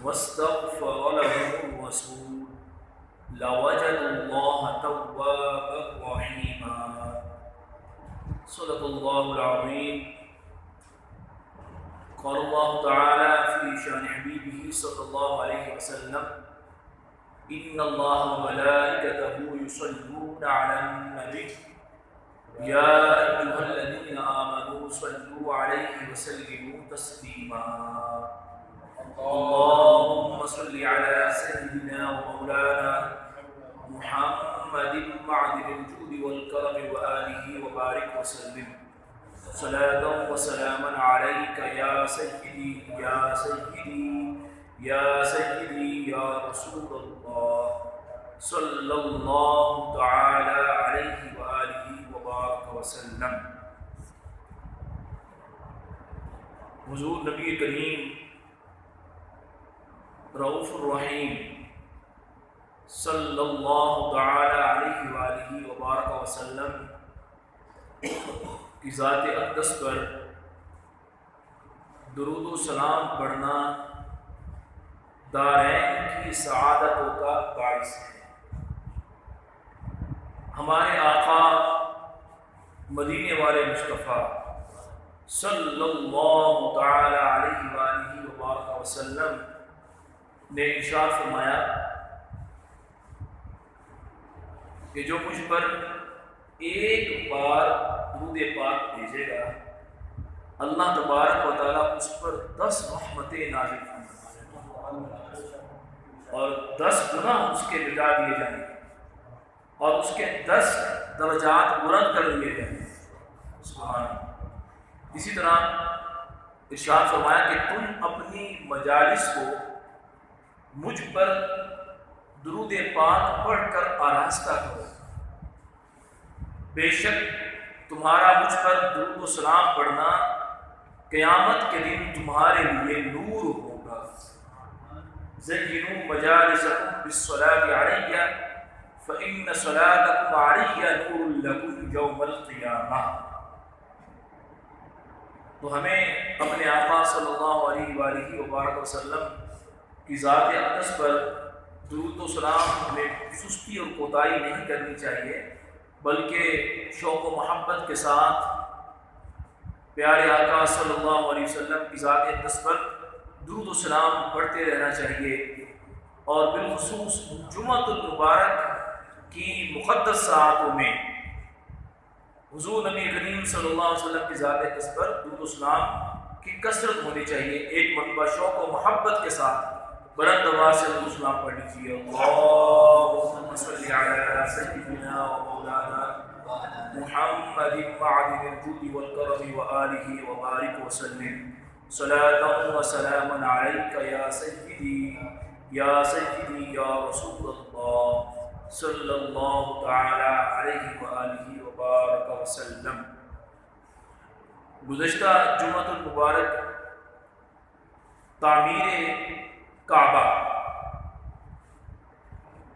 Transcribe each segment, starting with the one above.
واستغفر لهم الرسول لوجدوا الله توابا رحيما. صدق الله العظيم. قال الله تعالى في شان حبيبه صلى الله عليه وسلم: إن الله وملائكته يصلون على النبي يا أيها الذين آمنوا صلوا عليه وسلموا تسليما. اللهم صل على سيدنا ومولانا محمد معدن الجود والكرم وآله وبارك وسلم صلاة وسلاما عليك يا سيدي يا سيدي يا سيدي يا رسول الله صلى الله تعالى عليه وآله وبارك وسلم. حضور نبی کریم رؤوف الرحیم صلی اللہ تعالی علیہ وآلہ وبارک وسلم کی ذات اقدس پر درود و سلام پڑھنا دارین کی سعادتوں کا باعث ہے. ہمارے آقا مدینے والے مصطفیٰ صلی اللہ تعالی علیہ وآلہ وبارک وسلم نے ارشاد فرمایا کہ جو مجھ پر ایک بار درود پاک بھیجے گا اللہ تبارک و تعالیٰ اس پر 10 رحمتیں نازل فرمائے اور 10 گناہ اس کے مٹا دیے جائیں گے اور اس کے 10 درجات بلند کر دیے جائیں گے. سبحان اللہ. اسی طرح ارشاد فرمایا کہ تم اپنی مجالس کو مجھ پر درود پاک پڑھ کر آراستہ کرو. بے شک تمہارا مجھ پر درود و سلام پڑھنا قیامت کے دن تمہارے لیے نور ہوگا. زینوا مجالسکم بالصلاۃ علی فإن صلاتکم علی نور لکم یوم القیامہ. تو ہمیں اپنے آقا صلی اللہ علیہ وآلہ وبارک وسلم کی ذات اقدس پر درود و سلام میں سستی اور کوتاہی نہیں کرنی چاہیے بلکہ شوق و محبت کے ساتھ پیارے آقا صلی اللہ علیہ وسلم کی ذات اقدس پر درود و سلام پڑھتے رہنا چاہیے. اور بالخصوص جمعۃ المبارک کی مقدس ساعتوں میں حضور نبی کریم صلی اللہ علیہ وسلم کی ذات اقدس پر درود و سلام کی کثرت ہونی چاہیے. ایک مرتبہ شوق و محبت کے ساتھ بلند آواز سے درود و سلام پڑھ لیجیے. اللہم صل علی سیدنا و مولانا محمد معدن الجود والکرم وآلہ وبارک وسلم صلاۃ و سلاما علیک یا سیدی یا سیدی یا رسول اللہ صلی اللہ تعالی علیہ وآلہ وبارک وسلم. گزشتہ جمعۃ المبارک تعمیر کعبہ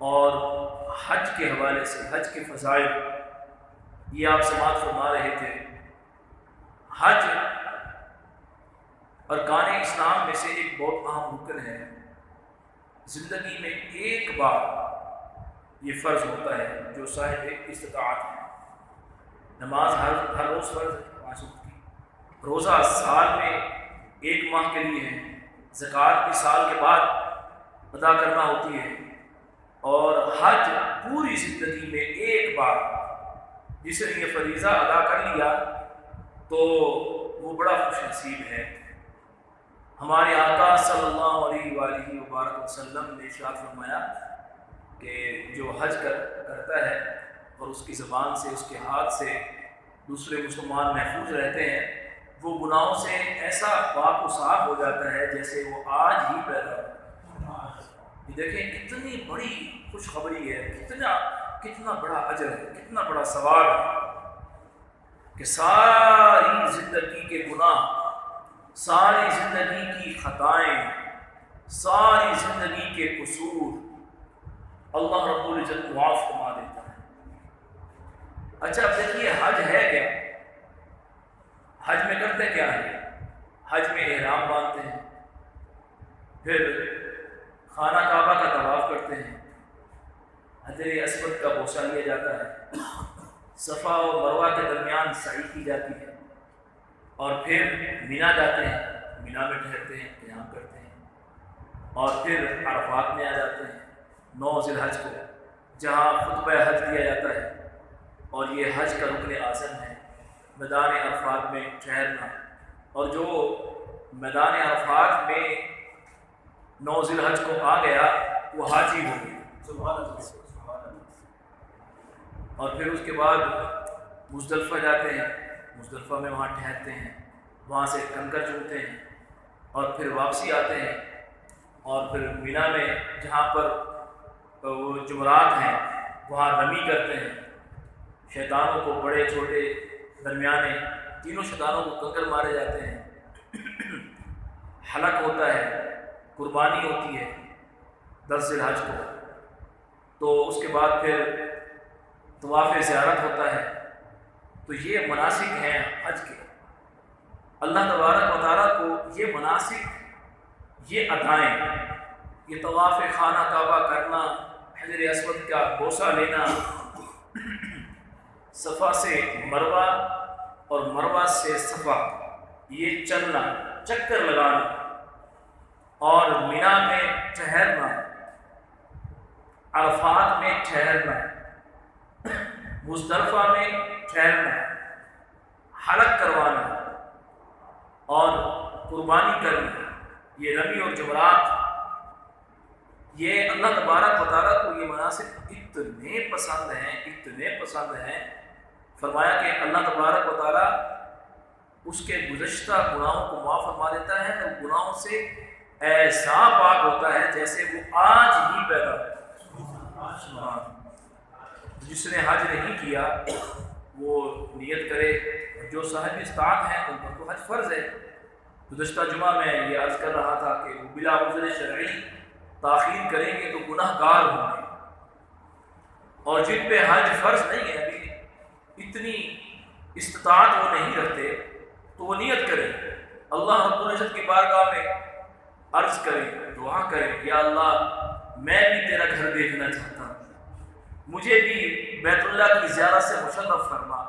اور حج کے حوالے سے حج کے فضائل یہ آپ سماعت فرما رہے تھے. حج ارکان اسلام میں سے ایک بہت اہم رکن ہے. زندگی میں ایک بار یہ فرض ہوتا ہے جو صاحب استطاعت ہے. نماز ہر روز فرض ہے 5 وقت کی. روزہ سال میں 1 ماہ کے لیے ہے. زکوٰۃ بھی سال کے بعد ادا کرنا ہوتی ہے. اور حج پوری زندگی میں ایک بار جس نے یہ فریضہ ادا کر لیا تو وہ بڑا خوش نصیب ہے. ہمارے آقا صلی اللہ علیہ وآلہ وبارک وسلم نے ارشاد فرمایا کہ جو حج کرتا ہے اور اس کی زبان سے اس کے ہاتھ سے دوسرے مسلمان محفوظ رہتے ہیں وہ گناہوں سے ایسا پاک و صاف ہو جاتا ہے جیسے وہ آج ہی پیدا ہوا. یہ دیکھیں کتنی بڑی خوشخبری ہے, کتنا بڑا اجر ہے, کتنا بڑا ثواب ہے کہ ساری زندگی کے گناہ, ساری زندگی کی خطائیں, ساری زندگی کے قصور اللہ رب العزت معاف فرما دیتا ہے. اچھا اب دیکھیے حج ہے کیا؟ حج میں کرتے کیا ہے؟ حج میں احرام باندھتے ہیں, پھر خانہ کعبہ کا طواف کرتے ہیں، حجر اسود کا بوسہ لیا جاتا ہے، صفا اور مروہ کے درمیان سعی کی جاتی ہے، اور پھر مینا جاتے ہیں، مینا میں ٹھہرتے ہیں، قیام کرتے ہیں، اور پھر عرفات میں آ جاتے ہیں 9 ذی الحج کو، جہاں خطبہ حج دیا جاتا ہے، اور یہ حج کا رکن اعظم ہے میدان عرفات میں ٹھہرنا۔ اور جو میدان عرفات میں 9 ذی الحج کو آ گیا وہ حاجی ہو گیا، سبحان اللہ۔ اور پھر اس کے بعد مزدلفہ جاتے ہیں، مزدلفہ میں وہاں ٹھہرتے ہیں، وہاں سے کنکر چنتے ہیں، اور پھر واپسی آتے ہیں، اور پھر مینا میں جہاں پر وہ جمرات ہیں وہاں رمی کرتے ہیں، شیطانوں کو، بڑے چھوٹے درمیانے تینوں شیطانوں کو کنکر مارے جاتے ہیں، حلق ہوتا ہے، قربانی ہوتی ہے 10 ذی الحج کو، تو اس کے بعد پھر طواف زیارت ہوتا ہے۔ تو یہ مناسک ہیں حج کے، اللہ تبارک و تعالیٰ کو یہ مناسک، یہ ادائیں، یہ طواف خانہ کعبہ کرنا، حجر اسود کا بوسہ لینا، صفا سے مروہ اور مروہ سے صفا، یہ چلنا، چکر لگانا، اور مینا میں ٹھہرنا، عرفات میں ٹھہرنا، مزدلفہ میں ٹھہرنا، حلق کروانا اور قربانی کرنا، یہ رمی اور جمرات، یہ اللہ تبارک و تعالیٰ کو یہ مناسب اتنے پسند ہیں، اتنے پسند ہیں، فرمایا کہ اللہ تبارک و تعالیٰ اس کے گزشتہ گناہوں کو معاف فرما دیتا ہے، اور گناہوں سے ایسا پاک ہوتا ہے جیسے وہ آج ہی پیدا ہوا۔ جس نے حج نہیں کیا وہ نیت کرے، جو صاحب استطاعت ہیں ان پر تو حج فرض ہے۔ گزشتہ جمعہ میں یہ عرض کر رہا تھا کہ وہ بلا عذر شرعی تاخیر کریں گے تو گناہ گار ہوں گے، اور جن پہ حج فرض نہیں ہے، ابھی اتنی استطاعت وہ نہیں رکھتے، تو وہ نیت کریں، اللہ رب العزت کی بارگاہ میں عرض کریں، دعا کریں، یا اللہ میں بھی تیرا گھر دیکھنا چاہتا ہوں، مجھے بھی بیت اللہ کی زیارت سے مشرف فرما،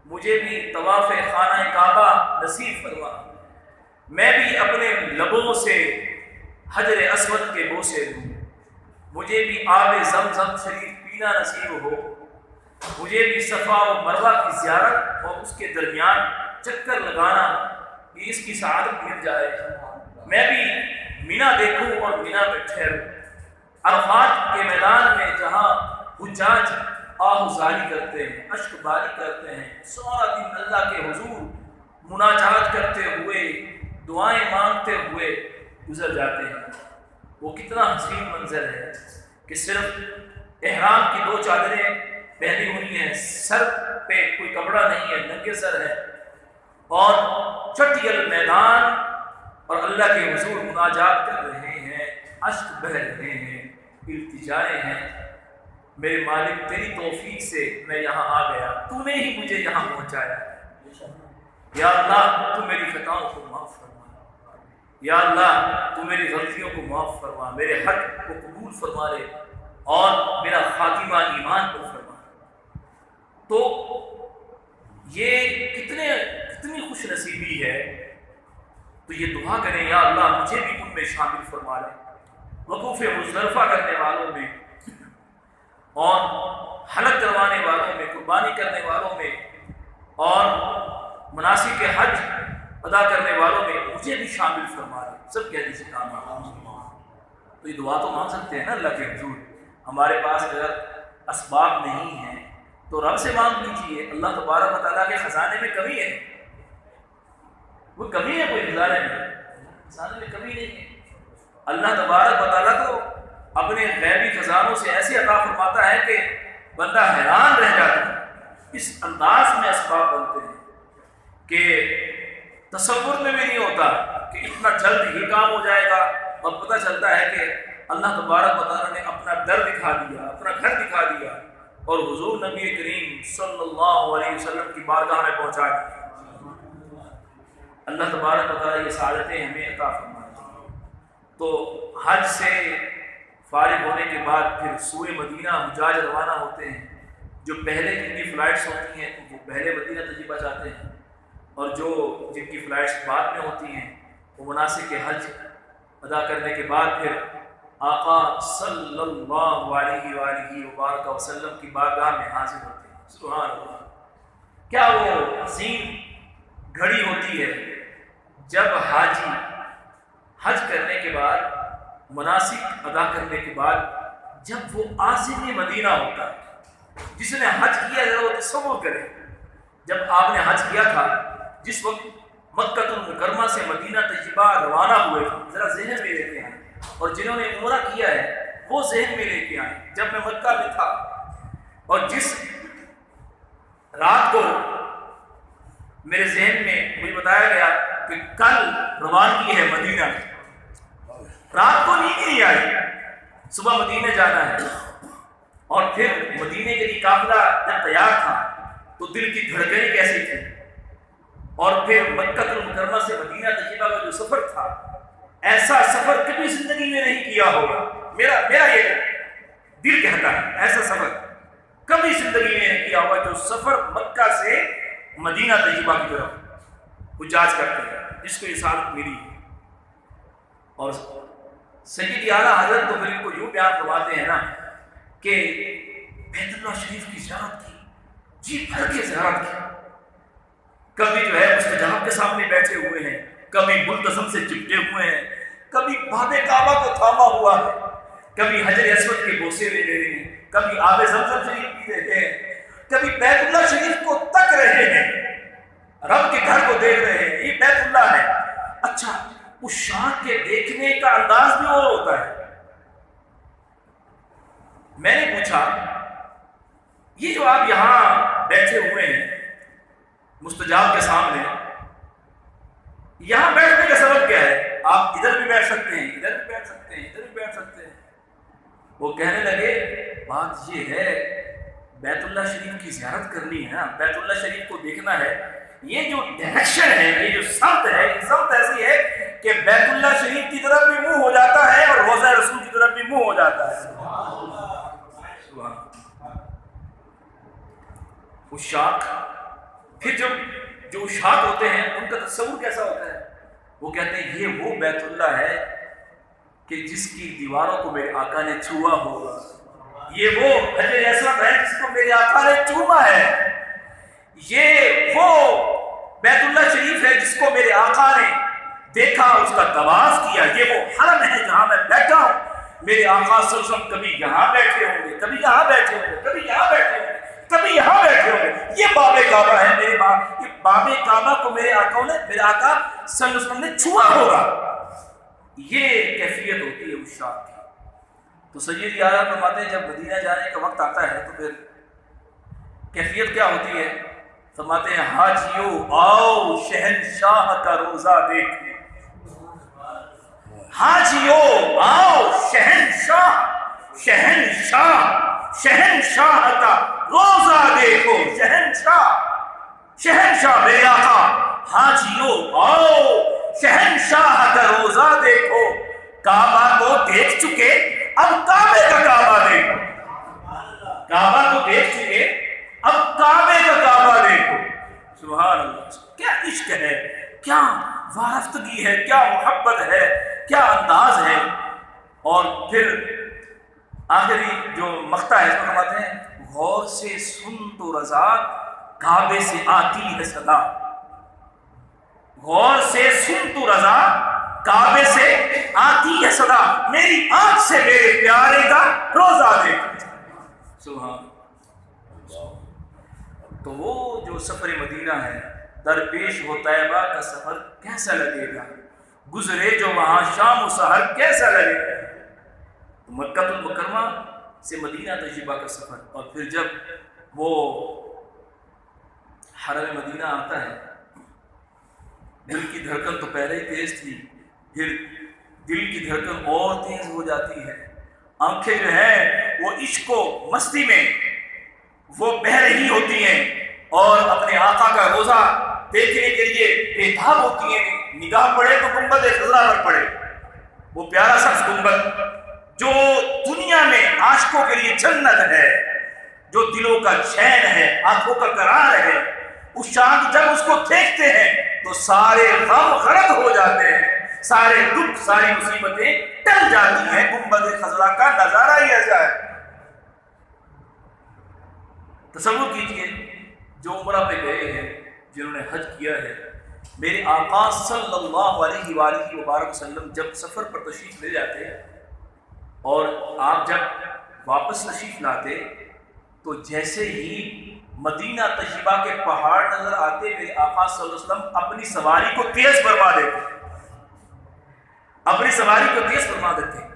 مجھے بھی طواف خانہ کعبہ نصیب فرما، میں بھی اپنے لبوں سے حجر اسود کے بوسے لوں، مجھے بھی آب زمزم شریف پینا نصیب ہو، مجھے بھی صفا و مروہ کی زیارت اور اس کے درمیان چکر لگانا، کہ اس کی سعادت مل جائے، میں بھی مینا دیکھوں اور مینا میں ٹھہروں، عرفات کے میدان میں جہاں حجاج آہوزاری کرتے ہیں، اشک باری کرتے ہیں، سارا دن اللہ کے حضور مناجات کرتے ہوئے، دعائیں مانگتے ہوئے گزر جاتے ہیں، وہ کتنا حسین منظر ہے کہ صرف احرام کی 2 چادریں پہنی ہوئی ہیں، سر پہ کوئی کپڑا نہیں ہے، ننگے سر ہے، اور چٹیل میدان، اور اللہ کے حضور مناجات کر رہے ہیں، اشک بہہ رہے ہیں، التجائیں ہیں، میرے مالک تیری توفیق سے میں یہاں آ گیا، تو نے ہی مجھے یہاں پہنچایا، یا اللہ تو میری خطاؤں کو معاف فرما، یا اللہ تو میری غلطیوں کو معاف فرما، میرے حق کو قبول فرما لے، اور میرا خاتمہ ایمان پر فرما۔ تو یہ کتنی خوش نصیبی ہے، تو یہ دعا کریں، یا اللہ مجھے بھی ان میں شامل فرما لے، وقوف مزدلفہ کرنے والوں میں، اور حلق کروانے والوں میں، قربانی کرنے والوں میں، اور مناسک حج ادا کرنے والوں میں مجھے بھی شامل فرما لے، سب کہہ دیجیے آمین۔ تو یہ دعا تو مانگ سکتے ہیں نا اللہ کے حضور، ہمارے پاس اگر اسباب نہیں ہیں تو رب سے مانگ لیجیے، اللہ تبارک و تعالیٰ کے خزانے میں کمی ہے، وہ کمی ہے کوئی خزانے میں، خزانے میں کمی نہیں ہے، اللہ تبارک و تعالیٰ کو اپنے غیبی خزانوں سے ایسے عطا فرماتا ہے کہ بندہ حیران رہ جاتا ہے، اس انداز میں اسباب بنتے ہیں کہ تصور میں بھی نہیں ہوتا کہ اتنا جلد یہ کام ہو جائے گا، اور پتہ چلتا ہے کہ اللہ تبارک و تعالیٰ نے اپنا در دکھا دیا، اپنا گھر دکھا دیا، اور حضور نبی کریم صلی اللہ علیہ وسلم کی بارگاہ میں پہنچا دیا۔ اللہ تبارک و تعالیٰ یہ سعادتیں ہمیں عطا فرمائے۔ تو حج سے فارغ ہونے کے بعد پھر سوئے مدینہ حجاج روانہ ہوتے ہیں. جو پہلے جن کی فلائٹس ہوتی ہیں وہ پہلے مدینہ تجربہ چاہتے ہیں، اور جو جن کی فلائٹس بعد میں ہوتی ہیں وہ مناسک حج ادا کرنے کے بعد پھر آقا صلی اللہ علیہ وآلہ وبارک وسلم کی بارگاہ میں حاضر ہوتے ہیں. سبحان اللہ، کیا وہ عظیم گھڑی ہوتی ہے جب حاجی حج کرنے کے بعد، مناسک ادا کرنے کے بعد، جب وہ عازم مدینہ ہوتا ہے. جس نے حج کیا ذرا وہ تصور کرے، جب آپ نے حج کیا تھا، جس وقت مکہ المکرمہ سے مدینہ تجربہ روانہ ہوئے تھے، ذرا ذہن میں لے کے آئیں. اور جنہوں نے عمرہ کیا ہے وہ ذہن میں لے کے آئیں. جب میں مکہ میں تھا اور جس رات کو میرے ذہن میں مجھے بتایا گیا کہ کل روانگی ہے مدینہ، رات کو نیند نہیں آئی، صبح مدینہ جانا ہے. اور پھر مدینے کے لیے قافلہ جب تیار تھا تو دل کی دھڑکنیں کیسی تھی. اور پھر مکہ المکرمہ سے مدینہ تجربہ کا جو سفر تھا، ایسا سفر کبھی زندگی میں نہیں کیا ہوگا. میرا یہ دل کہتا ہے ایسا سفر کبھی زندگی میں نہیں کیا ہوگا. جو سفر مکہ سے مدینہ تجربہ کی طرف حجاج کرتے ہیں، جس کو یہ سعادت ملی. اور سید اعلیٰ حضرت تو پھر ان کو یوں بیان کرواتے ہیں نا کہ بیت اللہ شریف کی زیارت کی، جی بھر کے زیارت کی. کبھی جو ہے مستجاب کے سامنے بیٹھے ہوئے ہیں، کبھی ملتزم سے چپٹے ہوئے ہیں، کبھی باب کعبہ کو تھاما ہوا ہے، کبھی حجر اسود کے بوسے لے رہے ہیں، کبھی آب زمزم شریف پی رہے ہیں، کبھی بیت اللہ شریف کو تک رہے ہیں، رب کے گھر کو دیکھ رہے ہیں. یہ بیت اللہ ہے. اچھا، اس شاہ کے دیکھنے کا انداز بھی اور ہوتا ہے. میں نے پوچھا یہ جو آپ یہاں بیٹھے ہوئے ہیں مستجاب کے سامنے، یہاں بیٹھنے کا سبب کیا ہے؟ آپ ادھر بھی بیٹھ سکتے ہیں، ادھر بھی بیٹھ سکتے ہیں، ادھر بھی بیٹھ سکتے ہیں. وہ کہنے لگے بات یہ ہے بیت اللہ شریف کی زیارت کرنی ہے نا، بیت اللہ شریف کو دیکھنا ہے. یہ جو ڈائریکشن ہے، یہ جو سمت ہے، یہ سمت ایسی ہے کہ بیت اللہ شریف کی طرف بھی منہ ہو جاتا ہے اور روضہ رسول کی طرف بھی منہ ہو جاتا ہے. اشاق، پھر جو اشاق ہوتے ہیں ان کا تصور کیسا ہوتا ہے؟ وہ کہتے ہیں یہ وہ بیت اللہ ہے کہ جس کی دیواروں کو میرے آقا نے چھوا ہوگا. یہ وہ حجر اسود ہے جس کو میرے آقا نے چوما ہے. یہ وہ بیت اللہ شریف ہے جس کو میرے آقا نے دیکھا، اس کا طواف کیا. یہ وہ حرم ہے جہاں میں بیٹھا ہوں. میرے آقا صلی اللہ علیہ وسلم کبھی یہاں بیٹھے ہوں گے، کبھی یہاں بیٹھے ہوں گے، کبھی یہاں بیٹھے ہوں گے، کبھی یہاں بیٹھے ہوں گے. یہ باب کعبہ ہے میرے باپ. یہ باب کعبہ کو میرے آقا صلی اللہ علیہ وسلم نے چھوا ہوگا. یہ کیفیت ہوتی ہے اس شاہ کی. تو سید اعلیٰ فرماتے ہیں جب مدینہ جانے کا وقت آتا ہے تو پھر کیفیت کیا ہوتی ہے؟ فرماتے ہیں حاجیو آؤ شہنشاہ کا روزہ دیکھنے. حاجیو آؤ شہنشاہ کا روزہ دیکھو. شہنشاہ میرے آقا. حاجیو آؤ شہنشاہ کا روزہ دیکھو. کعبہ کو دیکھ چکے، اب کعبے کا کعبہ دیکھو. کعبہ کو دیکھ چکے، اب کعبے کا کعبہ دیکھو. سبحان اللہ. کیا عشق ہے، کیا وابستگی ہے، کیا محبت ہے، کیا انداز ہے. اور پھر آخری جو مقطع ہے اس کو فرماتے ہیں غور سے سن تو رضا کعبے سے آتی ہے صدا. غور سے سن تو رضا کعبے سے آتی ہے صدا. میری آنکھ سے میرے پیارے کا روزہ دیکھ. سبحان. تو وہ جو سفر مدینہ ہے، درپیش ہو طیبہ کا سفر کیسا لگے گا، گزرے جو وہاں شام و سحر کیسا لگے گا. مکہ المکرمہ سے مدینہ تجربہ کا سفر، اور پھر جب وہ حرم مدینہ آتا ہے، دل کی دھڑکن تو پہلے ہی تیز تھی، پھر دل کی دھڑکن اور تیز ہو جاتی ہے. آنکھیں جو ہیں وہ عشق و مستی میں وہ بہہ رہی ہوتی ہیں اور اپنے آقا کا روزہ دیکھنے کے لیے بے تاب ہوتی ہیں. نگاہ پڑے تو گنبد خضرا پر پڑے، وہ پیارا سبز گنبد جو دنیا میں عاشقوں کے لیے جنت ہے، جو دلوں کا چین ہے، آنکھوں کا قرار ہے، اس شام جب اس کو دیکھتے ہیں تو سارے غم غرق ہو جاتے ہیں، سارے دکھ ساری مصیبتیں ٹل جاتی ہیں۔ گنبد خضرا کا نظارہ ہی ایسا ہے۔ تصور کیجئے جو عمرہ پہ گئے ہیں، جنہوں نے حج کیا ہے، میرے آقا صلی اللہ علیہ وآلہ وبارک وسلم جب سفر پر تشریف لے جاتے اور آپ جب واپس تشریف لاتے تو جیسے ہی مدینہ طیبہ کے پہاڑ نظر آتے، میرے آقا صلی اللہ علیہ وسلم اپنی سواری کو تیز فرما دیتے، اپنی سواری کو تیز فرما دیتے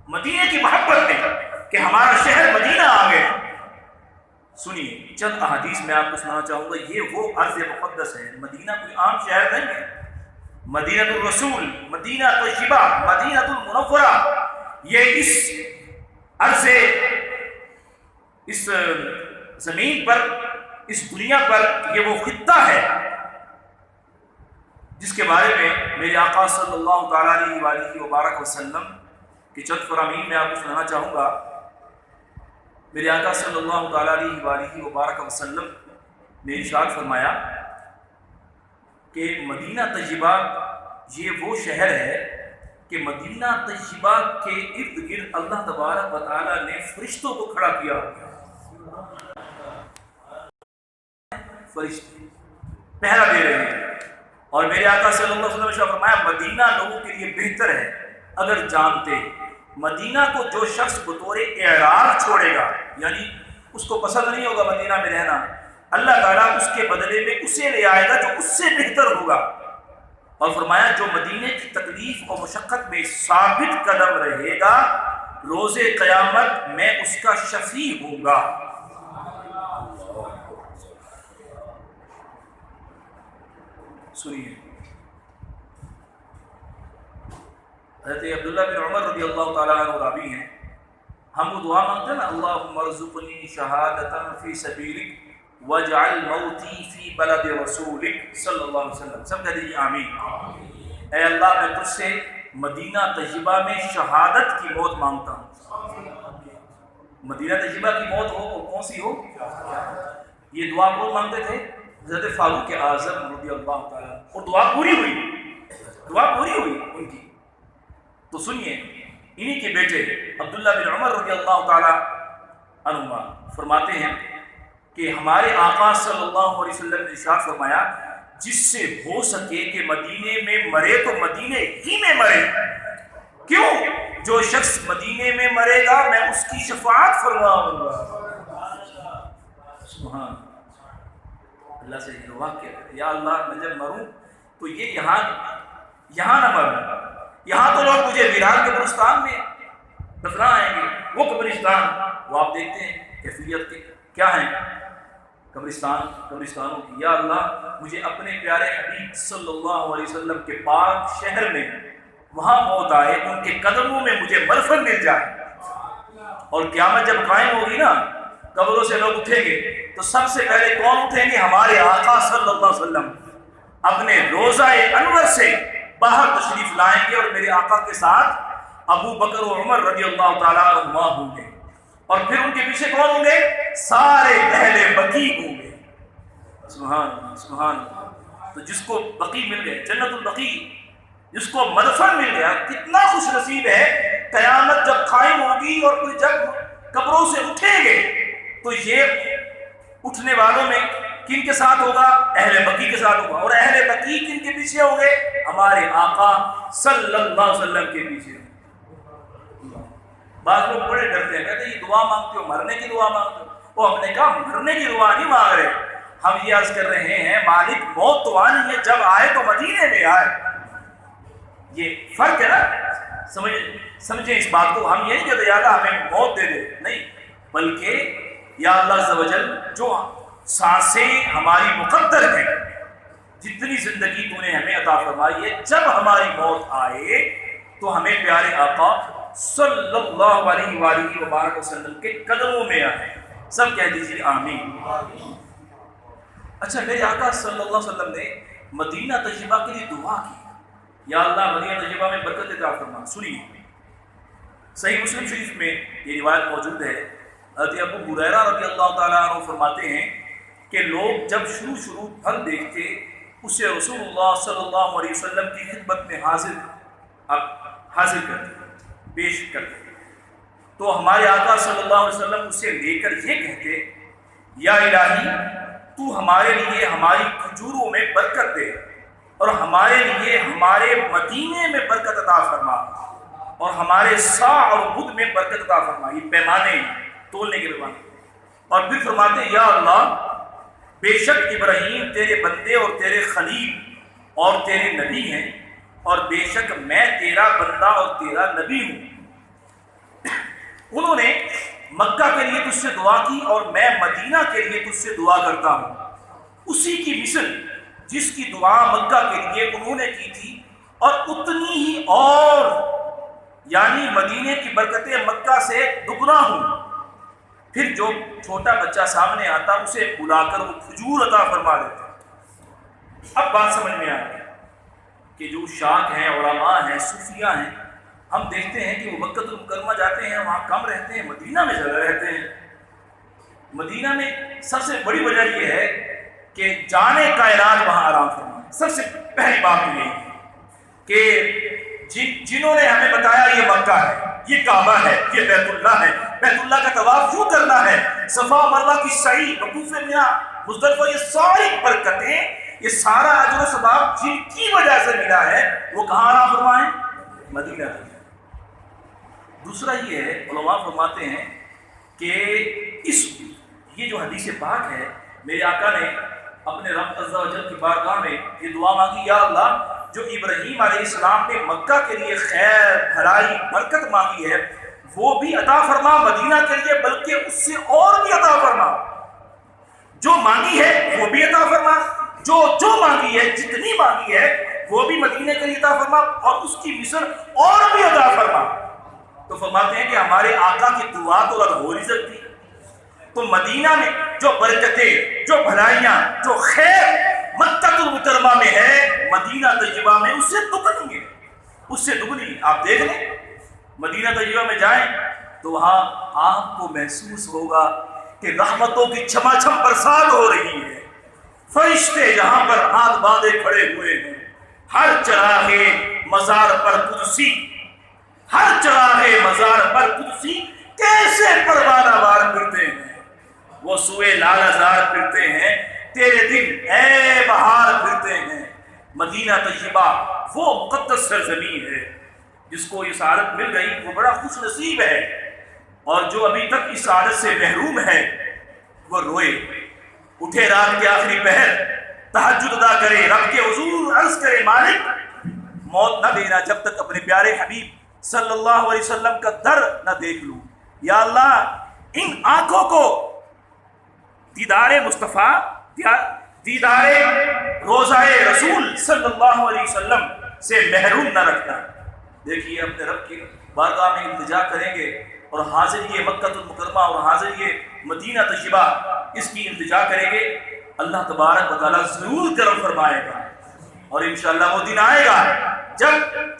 مدینہ کی محبت میں کہ ہمارا شہر مدینہ آ گئے۔ سنیے چند احادیث میں آپ کو سنانا چاہوں گا، یہ وہ ارض مقدس ہے۔ مدینہ کوئی عام شہر نہیں ہے، مدینہ الرسول، مدینہ طیبہ، مدینہ المنورہ، یہ اس عرض، اس زمین پر، اس دنیا پر یہ وہ خطہ ہے جس کے بارے میں میرے آقا صلی اللہ تعالیٰ علیہ وآلہ وبارک وسلم کی چند فرامین میں آپ کو سنانا چاہوں گا۔ میرے آقا صلی اللہ تعالیٰ علیہ وآلہ وبارک وسلم نے ارشاد فرمایا کہ مدینہ طیبہ یہ وہ شہر ہے کہ مدینہ طیبہ کے ارد گرد اللہ تبارک و تعالیٰ نے فرشتوں کو کھڑا کیا۔ فرشتے پہرا دے رہے ہیں، اور میرے آقا صلی اللہ علیہ وسلم نے فرمایا مدینہ لوگوں کے لیے بہتر ہے اگر جانتے مدینہ کو جو شخص بطور اعراض چھوڑے گا، یعنی اس کو پسند نہیں ہوگا مدینہ میں رہنا، اللہ تعالیٰ اس کے بدلے میں اسے لے آئے گا جو اس سے بہتر ہوگا۔ اور فرمایا جو مدینے کی تکلیف اور مشقت میں ثابت قدم رہے گا، روز قیامت میں اس کا شفیع ہوں گا۔ سنیے حضرت عبداللہ بن عمر رضی اللہ تعالیٰ عنہ راوی ہیں، ہم وہ دعا مانگتے ہیں نا، اللہم ارزقنی شہادتا فی سبیلک واجعل موتی فی بلد رسولک صلی اللہ علیہ وسلم۔ سب کہہ دیجیے آمین۔ اے اللہ میں تجھ سے مدینہ طیبہ میں شہادت کی موت مانگتا ہوں۔ مدینہ طیبہ کی موت ہو وہ کون سی ہو؟ یہ دعا کون مانگتے تھے؟ حضرت فاروق اعظم رضی اللہ تعالیٰ، اور دعا پوری ہوئی، دعا پوری ہوئی ان کی۔ تو سنیے انہی کے بیٹے عبداللہ بن عمر رضی اللہ تعالیٰ عنہما فرماتے ہیں کہ ہمارے آقا صلی اللہ علیہ وسلم نے ارشاد فرمایا جس سے ہو سکے کہ مدینے میں مرے تو مدینے ہی میں مرے۔ کیوں؟ جو شخص مدینے میں مرے گا میں اس کی شفاعت فرماؤں گا۔ سبحان اللہ سے یہ دعا کیا، یا اللہ میں جب مروں تو یہ یہاں نہ مروں، یہاں تو لوگ مجھے ویران قبرستان میں دفنا آئیں گے، وہ قبرستان وہ آپ دیکھتے ہیں کیفیت کے کیا ہیں قبرستانوں کی۔ یا اللہ مجھے اپنے پیارے حبیب صلی اللہ علیہ وسلم کے پاک شہر میں وہاں موت آئے، ان کے قدموں میں مجھے مغفرت مل جائے۔ اور قیامت جب قائم ہوگی نا، قبروں سے لوگ اٹھیں گے تو سب سے پہلے کون اٹھیں گے؟ ہمارے آقا صلی اللہ علیہ وسلم اپنے روضہ انور سے باہر تشریف لائیں گے، اور میرے آقا کے ساتھ ابو بکر و عمر رضی اللہ تعالیٰ عنہما ہوں گے، اور پھر ان کے پیچھے کون ہوں گے؟ سارے اہل بقیع ہوں گے۔ سبحان اللہ سبحان اللہ۔ تو جس کو بقیع مل گئے، جنت البقیع، جس کو مدفن مل گیا، کتنا خوش نصیب ہے۔ قیامت جب قائم ہوگی اور پھر جب قبروں سے اٹھیں گے تو یہ اٹھنے والوں میں کن کے ساتھ ہوگا؟ اہل بقیع کے ساتھ ہوگا، اور اہل بقیع کن کے پیچھے ہوں گے؟ ہمارے آقا صلی اللہ علیہ وسلم کے پیچھے۔ بعض لوگ بڑے ڈرتے ہیں، کہتے ہیں یہ دعا مانگتے ہو، مرنے کی دعا مانگتے ہو۔ وہ ہم نے کہا مرنے کی دعا نہیں مانگ رہے، ہم یہ عرض کر رہے ہیں مالک موت تو آنی ہے، جب آئے تو مدینے میں آئے۔ یہ فرق ہے نا، سمجھیں اس بات کو۔ ہم یہ نہیں کہتے یا اللہ ہمیں موت دے دے، نہیں، بلکہ یا اللہ عز و جل جو سانسیں ہماری مقدر ہیں، جتنی زندگی تو نے ہمیں عطا فرمائی ہے، جب ہماری موت آئے تو ہمیں پیارے آقا صلی اللہ علیہ وآلہ وبارک وسلم کے قدموں میں آئے۔ سب کہہ دیجیے آمین۔ اچھا، میرے آقا صلی اللہ علیہ وسلم نے مدینہ طیبہ کے لیے دعا کی، یا اللہ مدینہ طیبہ میں برکت عطا فرما. سنیے صحیح مسلم شریف میں یہ روایت موجود ہے. حضرت ابو ہریرہ رضی اللہ تعالیٰ عنہ فرماتے ہیں کہ لوگ جب شروع پھل دیکھتے اسے رسول اللہ صلی اللہ علیہ وسلم کی خدمت میں حاضر کرتے، پیش کرتے. تو ہمارے آقا صلی اللہ علیہ وسلم اسے لے کر یہ کہتے یا الہی تو ہمارے لیے ہماری کھجوروں میں برکت دے اور ہمارے لیے ہمارے مدینے میں برکت عطا فرما اور ہمارے سا اور بدھ میں برکت عطا فرما. یہ پیمانے تولنے کے پیمانے. اور پھر فرماتے یا اللہ بے شک ابراہیم تیرے بندے اور تیرے خلیل اور تیرے نبی ہیں اور بے شک میں تیرا بندہ اور تیرا نبی ہوں. انہوں نے مکہ کے لیے تجھ سے دعا کی اور میں مدینہ کے لیے تجھ سے دعا کرتا ہوں. اسی کی مثل جس کی دعا مکہ کے لیے انہوں نے کی تھی اور اتنی ہی اور یعنی مدینے کی برکتیں مکہ سے دگنا ہوں. پھر جو چھوٹا بچہ سامنے آتا اسے بلا کر وہ کھجور عطا فرما دیتے. اب بات سمجھ میں آ گئی کہ جو شاک ہیں، علماء ہیں، صوفیاء ہیں، ہم دیکھتے ہیں کہ وہ مکہ المکرمہ جاتے ہیں وہاں کم رہتے ہیں، مدینہ میں زیادہ رہتے ہیں. مدینہ میں سب سے بڑی وجہ یہ ہے کہ جانے کا علاج وہاں آرام فرما. سب سے پہلی بات یہ ہے کہ جنہوں نے ہمیں بتایا یہ مکہ ہے، یہ کعبہ ہے، یہ بیت اللہ ہے، بیت اللہ کا طواف کیوں کرنا ہے، صفا مروا کی سعی، وقوف مینا، مزدلفہ، یہ ساری برکتیں، یہ سارا اجر و ثواب جن کی وجہ سے ملا ہے وہ کہاں آرام فرمائیں؟ مدینہ. دوسرا یہ ہے علماء فرماتے ہیں کہ یہ جو حدیث پاک ہے میرے آقا نے اپنے رب عز و جل کی بارگاہ میں یہ دعا مانگی یا اللہ جو ابراہیم علیہ السلام نے مکہ کے لیے خیر بھلائی برکت مانگی ہے وہ بھی عطا فرما مدینہ کے لیے، بلکہ اس سے اور بھی عطا فرما. جو مانگی ہے وہ بھی عطا فرما، جو مانگی ہے، جتنی مانگی ہے وہ بھی مدینہ کے لیے عطا فرما اور اس کی مثل اور بھی عطا فرما. تو فرماتے ہیں کہ ہمارے آقا کی دعا تو رد ہو نہیں سکتی. تو مدینہ میں جو برکتیں، جو بھلائیاں، جو خیر مکہ المکرمہ میں ہے، مدینہ طیبہ میں اس سے دگنی ہے، اس سے دگنی. آپ دیکھ لیں مدینہ طیبہ میں جائیں تو وہاں آپ کو محسوس ہوگا کہ رحمتوں کی چھما چھم برسات ہو رہی ہے. فرشتے جہاں پر ہاتھ باندھے کھڑے ہوئے ہیں، ہر چراغے مزار پر قدسی، ہر چراغے مزار پر قدسی کیسے پروانہ وار پھرتے ہیں، وہ سوئے لالہزار پھرتے ہیں، تیرے دن اے بہار پھرتے ہیں. مدینہ طیبہ وہ مقدس سرزمین ہے جس کو یہ سعادت مل گئی وہ بڑا خوش نصیب ہے، اور جو ابھی تک اس سعادت سے محروم ہے وہ روئے، اٹھے رات کے آخری پہر، تہجد ادا کرے، رب کے حضور عرض کرے مالک موت نہ دینا جب تک اپنے پیارے حبیب صلی اللہ علیہ وسلم کا در نہ دیکھ لوں. یا اللہ ان آنکھوں کو دیدار مصطفیٰ، دیدار روضہ رسول صلی اللہ علیہ وسلم سے محروم نہ رکھنا. دیکھیے اپنے رب کی بارگاہ میں التجا کریں گے اور حاضر یہ مکہ المکرمہ اور حاضر یہ مدینہ طیبہ اس کی التجا کریں گے، اللہ تبارک و تعالیٰ ضرور کرم فرمائے گا. اور انشاءاللہ وہ دن آئے گا جب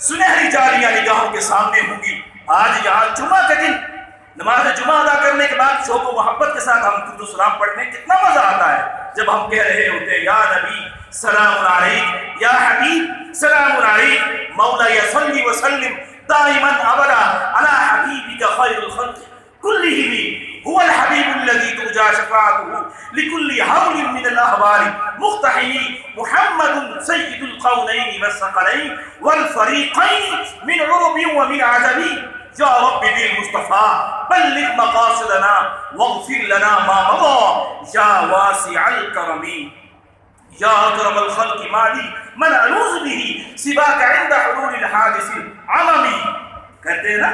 سنہری جالیاں نگاہوں کے سامنے ہوں گی. آج یہاں جمعہ کے دن نماز جمعہ ادا کرنے کے بعد شوق و محبت کے ساتھ ہم درود و سلام پڑھنے کتنا مزہ آتا ہے جب ہم کہہ رہے ہوتے ہیں یا نبی سلام علیک، یا حبیب سلام علیک، مولا صلی وسلم دائما ابدا علی حبیبک خیر الخلق کلہم هو الحبیب الذی ترجى شفاعته لكل حول من الاحوال مقتحم محمد سید القونین والثقلین والفریقین من عرب ومن عجم. یا رب بالمصطفیٰ بلغ مقاصدنا واغفر لنا ما مضى یا واسع الکرم یا اکرم الخلق مالی من الوذ به سواک عند حلول الحادث العممی. کہتے ہیں نا،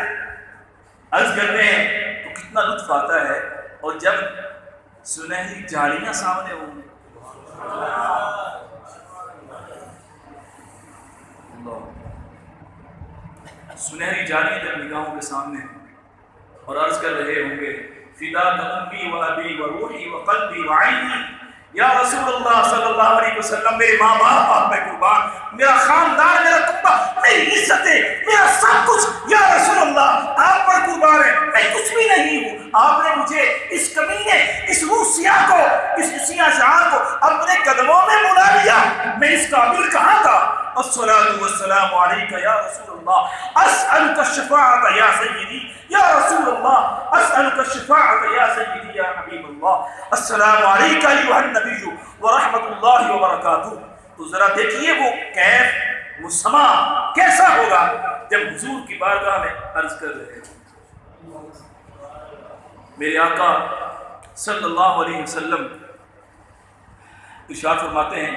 عرض کرتے ہیں تو کتنا لطف آتا ہے، اور جب سنہری جالیاں سامنے ہوں گی سنہری جالیاں جب نگاہوں کے سامنے اور عرض کر رہے ہوں گے فداک امی و ابی و روحی و قلبی و عینی یا رسول اللہ صلی اللہ علیہ وسلم میرے ماں باپ آپ پہ قربان، میرا خاندان، میرا کنبہ، میری عزتیں، میرا سب کچھ یا رسول اللہ آپ پر قربان ہے، میں کچھ بھی نہیں ہوں۔ آپ نے مجھے اس کمینے، اس روح سیاہ کو، اس سیاہ شعار کو اپنے قدموں میں بلا لیا، میں اس قابل کہاں تھا؟ الصلاۃ والسلام علیک یا رسول اللہ، اسألک الشفاعۃ یا سیدی یا رسول اللہ، اسألک الشفاعۃ یا سیدی یا حبیب اللہ، السلام علیک ایھا النبی ورحمۃ اللہ وبرکاتہ۔ تو ذرا دیکھیے وہ کیف، وہ سما کیسا ہوگا جب حضور کی بارگاہ میں عرض کر رہے ہیں۔ میرے آقا صلی اللہ علیہ وسلم ارشاد فرماتے ہیں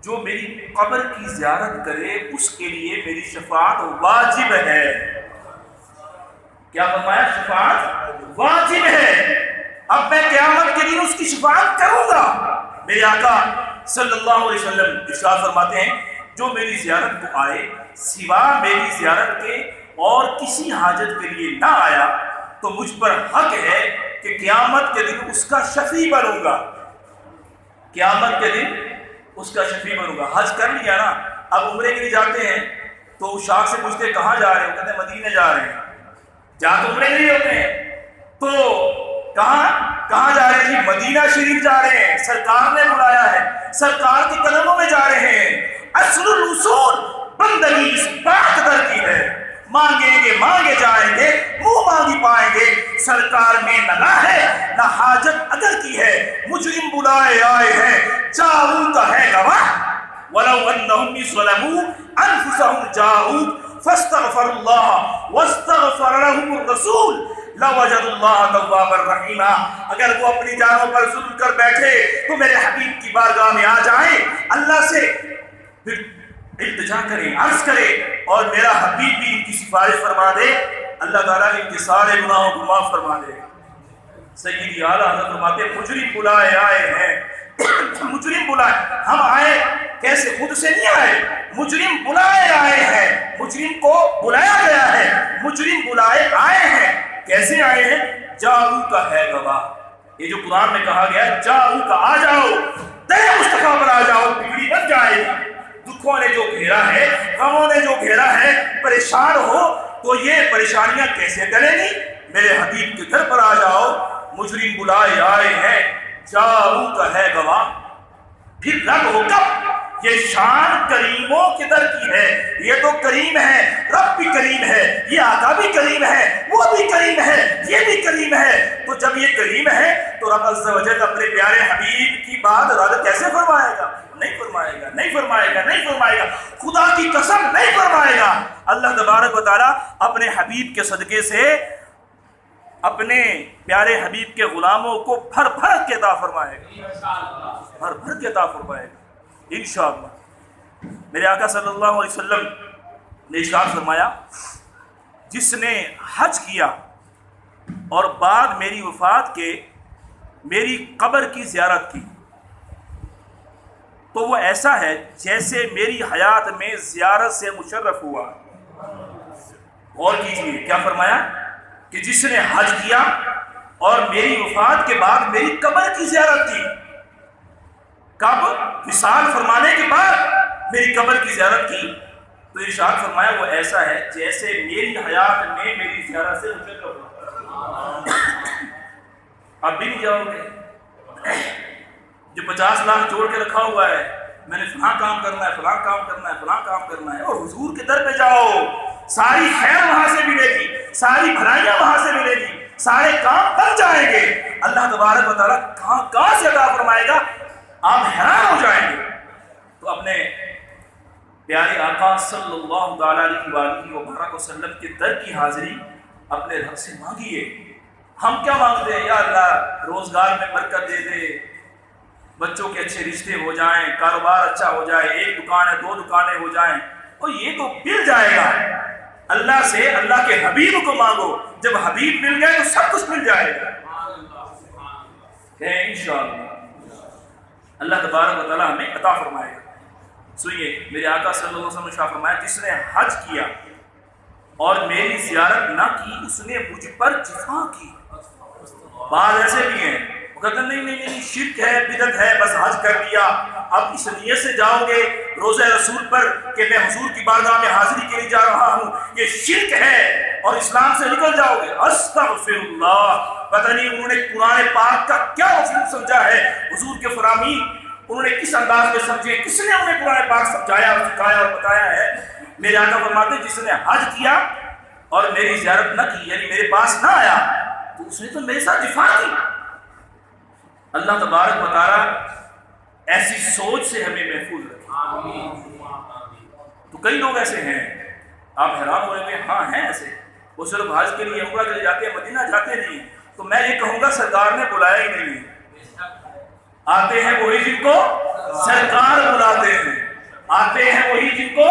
جو میری قبر کی زیارت کرے اس کے لیے میری شفاعت واجب ہے۔ کیا فرمایا؟ شفاعت واجب ہے۔ اب میں قیامت کے دن اس کی شفاعت کروں گا۔ میرے آقا صلی اللہ علیہ وسلم ارشاد فرماتے ہیں جو میری زیارت کو آئے سوا میری زیارت کے اور کسی حاجت کے لیے نہ آیا تو مجھ پر حق ہے کہ قیامت کے دن اس کا شفیع بنوں گا۔ قیامت کے دن اس کا شفیع بنوں گا۔ حج کر لیا نا، اب عمرے کے لیے جاتے ہیں تو شاخ سے پوچھتے کہاں جا رہے ہیں؟ کہتے ہیں مدینے جا رہے ہیں۔ جہاں تو عمرے کے لیے ہوتے ہیں تو کہاں جا رہے ہیں؟ جی مدینہ شریف جا رہے ہیں، سرکار نے بلایا ہے، سرکار کے قدموں میں جا رہے ہیں۔ اصل الوصول بندگی اس بات در کی ہے، مانگیں گے مانگے جائیں گے، منہ مانگی پائیں گے۔ سرکار میں نہ ہے نہ حاجت اگر کی ہے، مجرم بلائے آئے ہیں جاؤں کا ہے گواہ، وَلَوْ أَنَّهُمْ ظَلَمُوا أَنفُسَهُمْ جَاءُوكَ فَاسْتَغْفَرُوا اللَّهَ وَاسْتَغْفَرَ لَهُمُ الرَّسُولُ لَوَجَدُوا اللَّهَ تَوَّابًا رَحِيمًا۔ اگر وہ اپنی جانوں پر ظلم کر بیٹھے تو میرے حبیب کی بارگاہ میں آ جائیں، اللہ سے التجا کریں، عرض کریں، اور میرا حبیب بھی ان کی سفارش فرما دے، اللہ تعالیٰ ان کے سارے گناہوں کو معاف فرما دے۔ سیدی اعلیٰ حضرت فرماتے مجرم بلائے آئے ہیں، مجرم بلائے، ہم آئے کیسے؟ خود سے نہیں آئے، مجرم بلائے آئے ہیں، مجرم کو بلایا گیا ہے، مجرم بلائے آئے ہیں۔ کیسے آئے ہیں؟ جاؤ کا ہے گواہ۔ یہ جو قرآن میں کہا گیا جاؤ کا، آ جاؤ، در مصطفیٰ پر آ جاؤ، بگڑی بن جائے گی۔ دکھوں نے جو گھیرا ہے، غموں نے جو گھیرا ہے، پریشان ہو تو یہ پریشانیاں کیسے ٹلیں گی؟ میرے حبیب کے گھر پر آ جاؤ، مجرم بلائے آئے ہیں، جاؤ کا ہے گواہ۔ پھر رب ہو کب؟ یہ شان کریموں کے در کی ہے، یہ تو کریم ہے، رب بھی کریم ہے، یہ آقا بھی کریم ہے، وہ بھی کریم ہے، یہ بھی کریم ہے۔ تو جب یہ کریم ہے تو رب عز و جل اپنے پیارے حبیب کی بات رد کیسے فرمائے گا؟ نہیں فرمائے گا، نہیں فرمائے گا، نہیں فرمائے گا، خدا کی قسم نہیں فرمائے گا۔ اللہ تبارک و تعالیٰ اپنے حبیب کے صدقے سے اپنے پیارے حبیب کے غلاموں کو بھر بھر کے عطا فرمائے گا، بھر بھر کے عطا فرمائے گا انشاءاللہ۔ میرے آقا صلی اللہ علیہ وسلم نے ارشاد فرمایا جس نے حج کیا اور بعد میری وفات کے میری قبر کی زیارت کی تو وہ ایسا ہے جیسے میری حیات میں زیارت سے مشرف ہوا۔ غور کیجیے کیا فرمایا کہ جس نے حج کیا اور میری وفات کے بعد میری قبر کی زیارت کی، کب؟ وصال فرمانے کے بعد میری قبر کی زیارت کی، تو ارشاد فرمایا وہ ایسا ہے جیسے میری حیات میں میری زیارت سے مشرف ہوا۔ اب بھی نہیں جاؤ گے جو 50 لاکھ جوڑ کے رکھا ہوا ہے، میں نے فلاں کام کرنا ہے، فلاں کام کرنا ہے، فلاں کام کرنا ہے، اور حضور کے در پہ جاؤ، ساری خیر وہاں سے ملے گی، ساری بھلائیاں وہاں سے ملے گی، سارے کام بن جائیں گے۔ اللہ تبارک و تعالیٰ کہاں سے عطا فرمائے گا، آپ حیران ہو جائیں گے۔ تو اپنے پیارے آقا صلی اللہ تعالیٰ علیہ وآلہ وسلم کے در کی حاضری اپنے رب سے مانگیے۔ ہم کیا مانگتے ہیں؟ یا اللہ روزگار میں برکت دے دے، بچوں کے اچھے رشتے ہو جائیں، کاروبار اچھا ہو جائے، 1 دکان ہے 2 دکانیں ہو جائیں، اور یہ تو مل جائے گا۔ اللہ سے اللہ کے حبیب کو مانگو، جب حبیب مل گئے تو سب کچھ مل جائے گا انشاءاللہ۔ اللہ تبارک و تعالیٰ ہمیں عطا فرمائے گا۔ سنیے میرے آقا صلی اللہ علیہ وسلم نے فرمایا جس نے حج کیا اور میری زیارت نہ کی اس نے مجھ پر جفا کی۔ بعض ایسے بھی ہیں کہتے نہیں نہیں نہیں شرک ہے بدعت ہے بس حج کر لیا، اب اس نیت سے جاؤ گے روزہ رسول پر کہ میں حضور کی بارگاہ میں حاضری کے لیے جا رہا ہوں، یہ شرک ہے اور اسلام سے نکل جاؤ گے۔ استغفر اللہ، پتہ نہیں انہوں نے قرآن پاک کا کیا مفہوم سمجھا ہے، حضور کے فرامین انہوں نے کس انداز میں سمجھے، کس نے انہیں قرآن پاک سمجھایا اور سکھایا اور بتایا ہے۔ میرے آقا فرماتے ہیں جس نے حج کیا اور میری زیارت نہ کی، یعنی میرے پاس نہ آیا، تو اس نے تو میرے ساتھ دفاع کی۔ اللہ تبارک و تعالی ایسی سوچ سے ہمیں محفوظ رکھے۔ تو کئی لوگ ایسے ہیں، آپ حیران ہو رہے ہیں، ہاں ہیں ایسے، وہ صرف حج کے لیے عمرہ کے لیے جاتے ہیں، مدینہ جاتے نہیں، تو میں یہ کہوں گا سرکار نے بلایا ہی نہیں، آتے ہیں وہی جن کو سرکار بلاتے ہیں، آتے ہیں وہی جن کو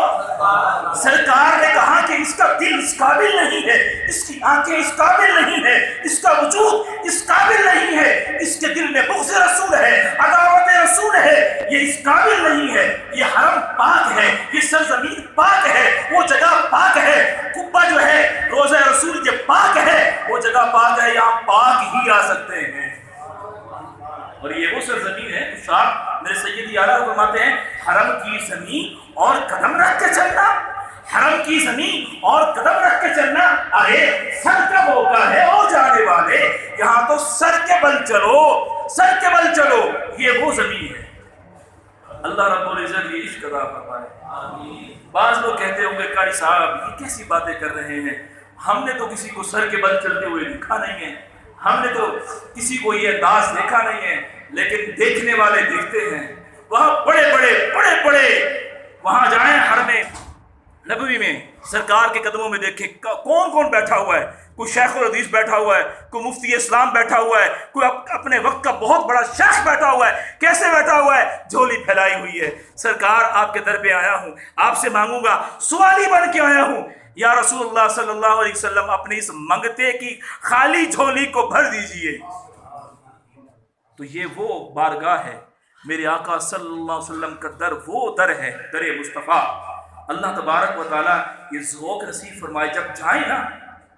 سرکار نے کہا کہ اس کا دل اس قابل نہیں ہے، اس کی آنکھیں اس قابل نہیں ہے، اس کا وجود اس قابل نہیں ہے، اس کے دل میں بغض رسول ہے، عداوت رسول ہے، یہ اس قابل نہیں ہے۔ یہ حرم پاک ہے، یہ سرزمین پاک ہے، وہ جگہ پاک ہے، قبہ جو ہے روضہ رسول یہ پاک ہے، وہ جگہ پاک ہے، یہاں پاک ہی آ سکتے ہیں۔ اور یہ وہ سرزمین ہے، شاہ میرے سید اعلیٰ فرماتے ہیں حرم کی زمین اور قدم رکھ کے چلنا، حرم کی زمین اور قدم رکھ کے چلنا، ارے سر کا موقع ہے او جانے والے، یہاں تو سر کے بل چلو، سر کے بل چلو، یہ وہ زمین ہے۔ اللہ رب العزت یہ عشق عطا فرمائے۔ بعض لوگ کہتے ہوں گے قاری صاحب یہ کیسی باتیں کر رہے ہیں، ہم نے تو کسی کو سر کے بل چلتے ہوئے دیکھا نہیں ہے، ہم نے تو کسی کو یہ انداز دیکھا نہیں ہے، لیکن دیکھنے والے دیکھتے ہیں۔ وہاں بڑے بڑے وہاں جائیں حرم نبوی میں، سرکار کے قدموں میں دیکھیں کون کون بیٹھا ہوا ہے، کوئی شیخ الحدیث بیٹھا ہوا ہے، کوئی مفتی اسلام بیٹھا ہوا ہے، کوئی اپنے وقت کا بہت بڑا شیخ بیٹھا ہوا ہے۔ کیسے بیٹھا ہوا ہے؟ جھولی پھیلائی ہوئی ہے، سرکار آپ کے در پہ آیا ہوں، آپ سے مانگوں گا، سوالی بن کے آیا ہوں، یا رسول اللہ صلی اللہ علیہ وسلم اپنی اس منگتے کی خالی جھولی کو بھر دیجئے۔ تو یہ وہ بارگاہ ہے، میرے آقا صلی اللہ علیہ وسلم کا در وہ در ہے، در مصطفیٰ۔ اللہ تبارک و تعالیٰ یہ ذوق نصیب فرمائے، جب جائیں نا،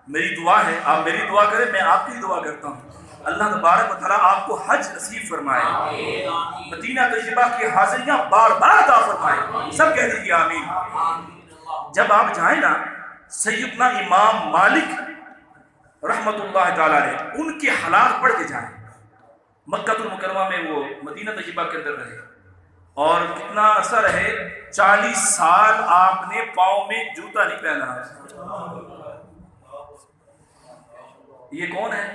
میری دعا ہے، آپ میری دعا کریں، میں آپ کی دعا کرتا ہوں، اللہ تبارک و تعالیٰ آپ کو حج نصیب فرمائے، مدینہ طیبہ کی حاضریاں بار بار عطا فرمائے، سب کہہ دیجیے آمین۔ جب آپ جائیں نا، سیدنا امام مالک رحمت اللہ تعالیٰ نے ان کے حالات پڑھ کے جائیں، مکہ المکرمہ میں وہ مدینہ طیبہ کے اندر رہے اور کتنا عرصہ رہے، 40 سال آپ نے پاؤں میں جوتا نہیں پہنا ہے۔ یہ کون ہے؟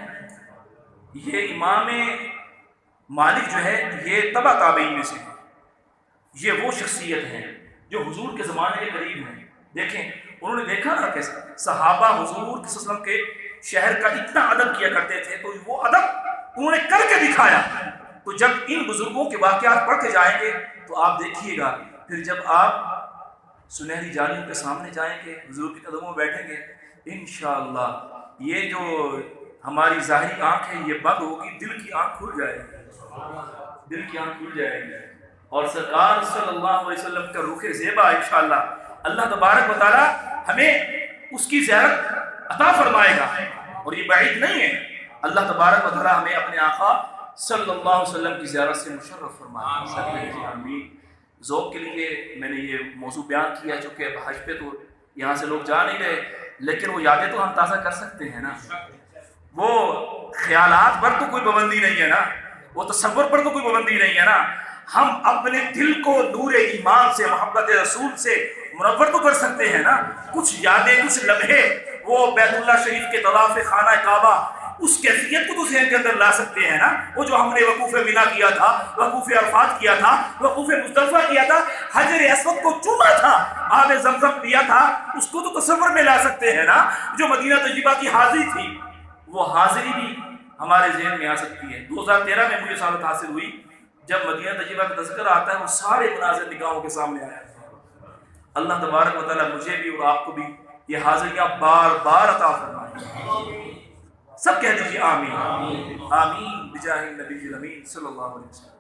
یہ امام مالک جو ہے یہ تبع تابعین میں سے ہے، یہ وہ شخصیت ہے جو حضور کے زمانے کے قریب ہیں۔ دیکھیں انہوں نے دیکھا نا کہ صحابہ حضور صلی اللہ علیہ وسلم کے شہر کا اتنا ادب کیا کرتے تھے، تو وہ ادب انہوں نے کر کے دکھایا۔ تو جب ان بزرگوں کے واقعات پڑھ کے جائیں گے تو آپ دیکھیے گا، پھر جب آپ سنہری جالیوں کے سامنے جائیں گے، حضور کے قدموں میں بیٹھیں گے، انشاءاللہ یہ جو ہماری ظاہری آنکھ ہے یہ بند ہوگی، دل کی آنکھ کھل جائے گی، دل کی آنکھ کھل جائے گی، اور سرکار صلی اللہ علیہ وسلم کا رخ زیبا انشاءاللہ اللہ تبارک و تعالی ہمیں اس کی زیارت عطا فرمائے گا، اور یہ بعید نہیں ہے۔ اللہ تبارک و تعالی ہمیں اپنے آقا صلی اللہ علیہ وسلم کی زیارت سے مشرف فرمائے، آمین۔ ذوق کے لیے میں نے یہ موضوع بیان کیا، چونکہ حج پہ تو یہاں سے لوگ جا نہیں رہے، لیکن وہ یادیں تو ہم تازہ کر سکتے ہیں نا، وہ خیالات پر تو کوئی پابندی نہیں ہے نا، وہ تصور پر تو کوئی پابندی نہیں ہے نا، ہم اپنے دل کو نور ایمان سے، محبت رسول سے منور تو کر سکتے ہیں نا، کچھ یادیں، کچھ لمحے، وہ بیت اللہ شریف کے طواف خانہ کعبہ، اس کیفیت کو تو ذہن کے اندر لا سکتے ہیں نا، وہ جو ہم نے وقوف مینا کیا تھا، وقوف عرفات کیا تھا، وقوف مزدلفہ کیا تھا، حجر اسود کو چوما تھا، آب زمزم پیا تھا، اس کو تو تصور میں لا سکتے ہیں نا۔ جو مدینہ طیبہ کی حاضری تھی، وہ حاضری بھی ہمارے ذہن میں آ سکتی ہے۔ 2013 میں مجھے سعادت حاصل ہوئی، جب مدینہ طیبہ کا تذکرہ آتا ہے وہ سارے مناظر نگاہوں کے سامنے آیا۔ اللہ تبارک و تعالیٰ مجھے بھی اور آپ کو بھی یہ حاضریاں بار بار عطا فرمائے، سب کہہ دیجیے آمین، آمین بجاہ النبی الامین صلی اللہ علیہ وسلم۔